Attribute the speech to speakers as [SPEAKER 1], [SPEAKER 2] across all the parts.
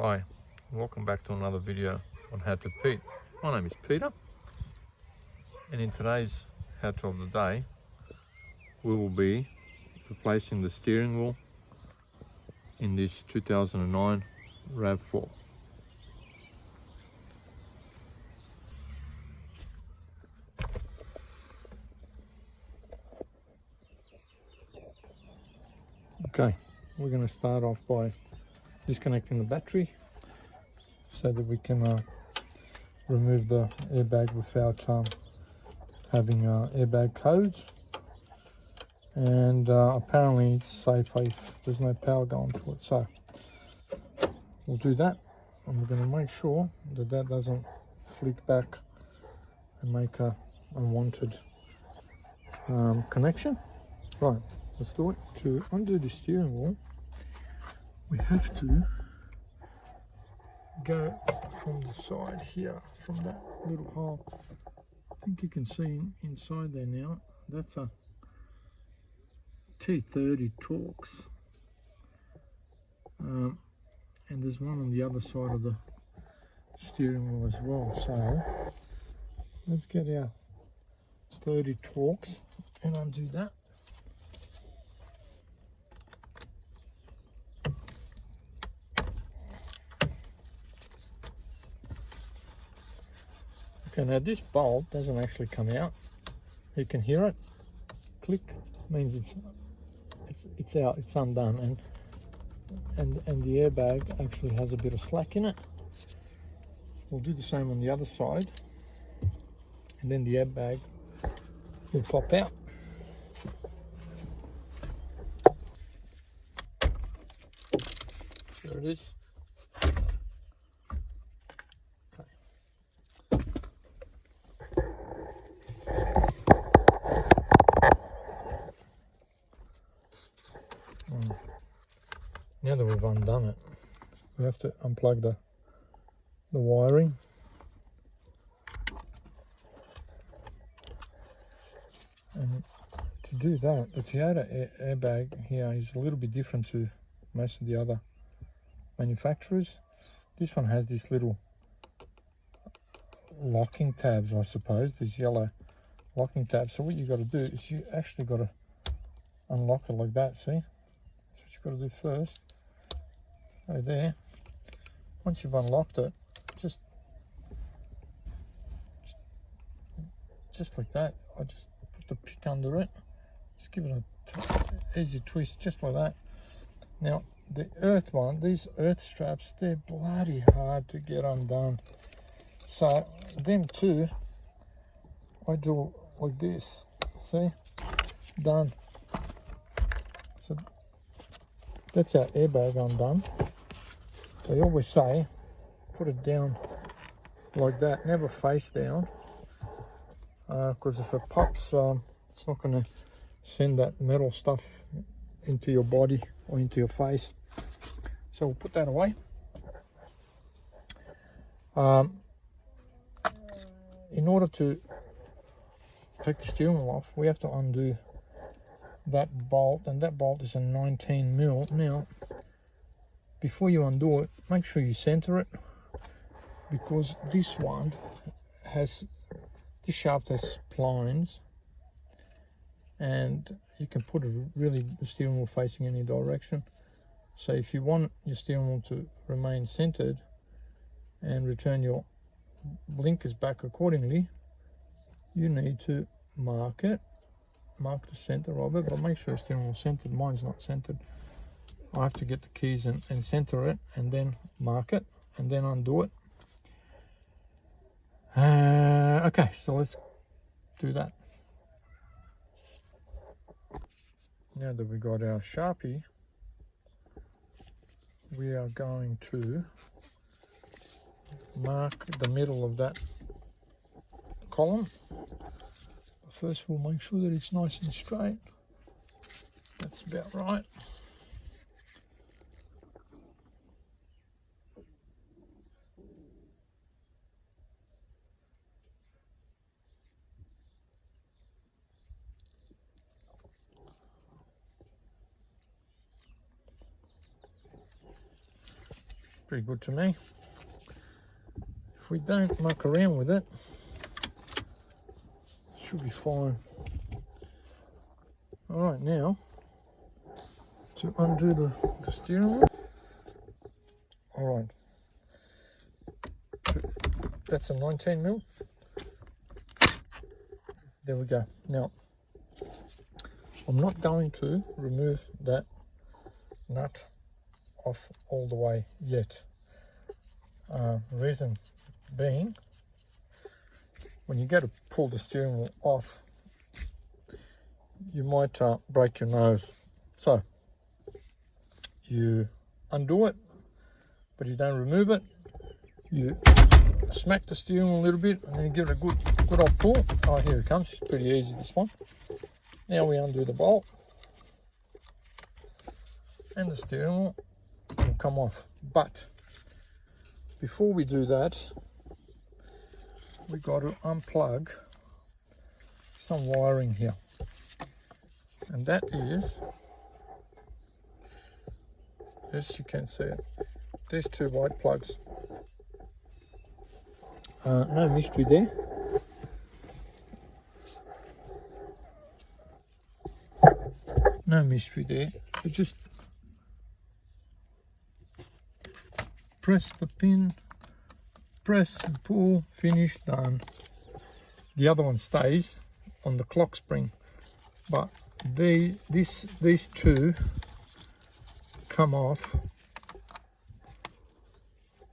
[SPEAKER 1] Hi, welcome back to another video on How to Pete. My name is Peter, and in today's How To of the day, we will be replacing the steering wheel in this 2009 RAV4. Okay, we're going to start off by disconnecting the battery so that we can remove the airbag without having airbag codes, and apparently it's safe if there's no power going to it, so we'll do that, and we're going to make sure that that doesn't flick back and make a unwanted connection. Right, let's do it. To undo the steering wheel, we have to go from the side here, from that little hole. I think you can see inside there now, that's a T30 Torx, and there's one on the other side of the steering wheel as well. So let's get our 30 Torx and undo that. Okay, now this bolt doesn't actually come out. You can hear it click, means it's out, it's undone, and the airbag actually has a bit of slack in it. We'll do the same on the other side, and then the airbag will pop out. There it is. Now that we've undone it, we have to unplug the wiring. And to do that, the Toyota airbag here is a little bit different to most of the other manufacturers. This one has these little locking tabs, I suppose, these yellow locking tabs. So what you got to do is you actually got to unlock it like that, see? That's what you've got to do first. Right there. Once you've unlocked it, just like that, I just put the pick under it, just give it a easy twist, just like that. Now the earth one, these earth straps, they're bloody hard to get undone, so them too I do like this, see, done. So that's our airbag undone. They always say put it down like that, never face down, because if it pops, it's not going to send that metal stuff into your body or into your face. So we'll put that away. In order to take the steering wheel off, we have to undo that bolt, and that bolt is a 19mm. Now, before you undo it, make sure you center it, because this one has, this shaft has splines, and you can put it really, the steering wheel facing any direction. So if you want your steering wheel to remain centered and return your blinkers back accordingly, you need to mark the center of it, but make sure the steering wheel is centered. Mine's not centered. I have to get the keys and center it, and then mark it, and then undo it. Okay, so let's do that. Now that we got our Sharpie, we are going to mark the middle of that column. First we'll make sure that it's nice and straight. That's about right. pretty good to me. If we don't muck around with it, it should be fine. All right, now to undo the steering wheel. All right, that's a 19mm. There we go. Now, I'm not going to remove that nut off all the way yet. Reason being, when you go to pull the steering wheel off, you might break your nose. So you undo it, but you don't remove it. You smack the steering wheel a little bit and then you give it a good old pull. Oh, here it comes. It's pretty easy, this one. Now we undo the bolt and the steering wheel will come off. But before we do that, we got to unplug some wiring here, and that is, as you can see, there's two white plugs. No mystery there. No mystery there. You just press the pin, press and pull, finish, done. The other one stays on the clock spring, but these two come off.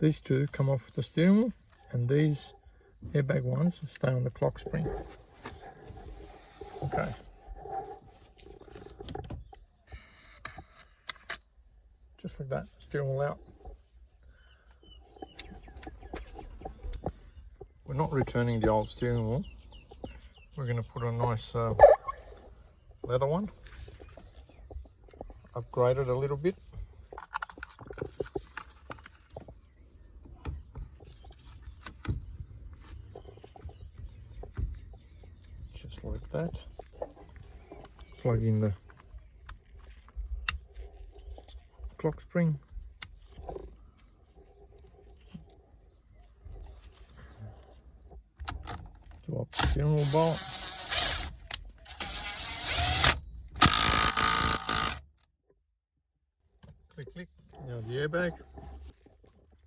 [SPEAKER 1] These two come off the steering wheel, and these airbag ones stay on the clock spring. Okay. Just like that, steering wheel out. We're not returning the old steering wheel. We're going to put a nice leather one. Upgrade it a little bit. Just like that. Plug in the clock spring. Do up the steering wheel bolt. Click, click. Now the airbag.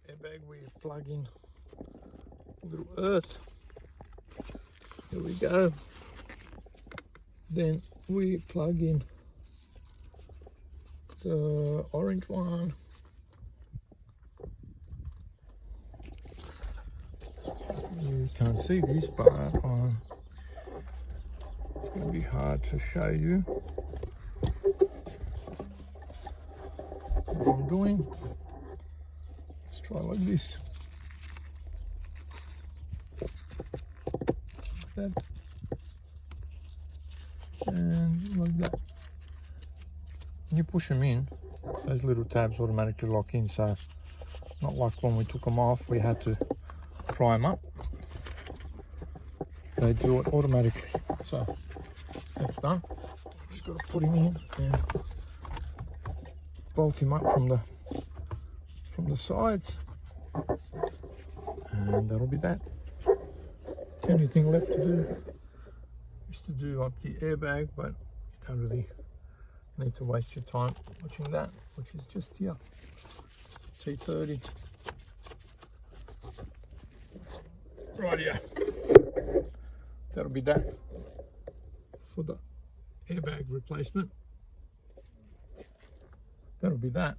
[SPEAKER 1] Airbag, we plug in a little earth. Here we go. Then we plug in the orange one. You can't see this, but it's going to be hard to show you what I'm doing. Let's try like this. Like that. And like that. When you push them in, those little tabs automatically lock in, so not like when we took them off, we had to pry them up. They do it automatically. So that's done. Just got to put him in and bolt him up from the sides, and that'll be that. The only thing left to do is to do up the airbag, but you don't really need to waste your time watching that, which is just here. T30. Right here. That'll be that for the airbag replacement. That'll be that.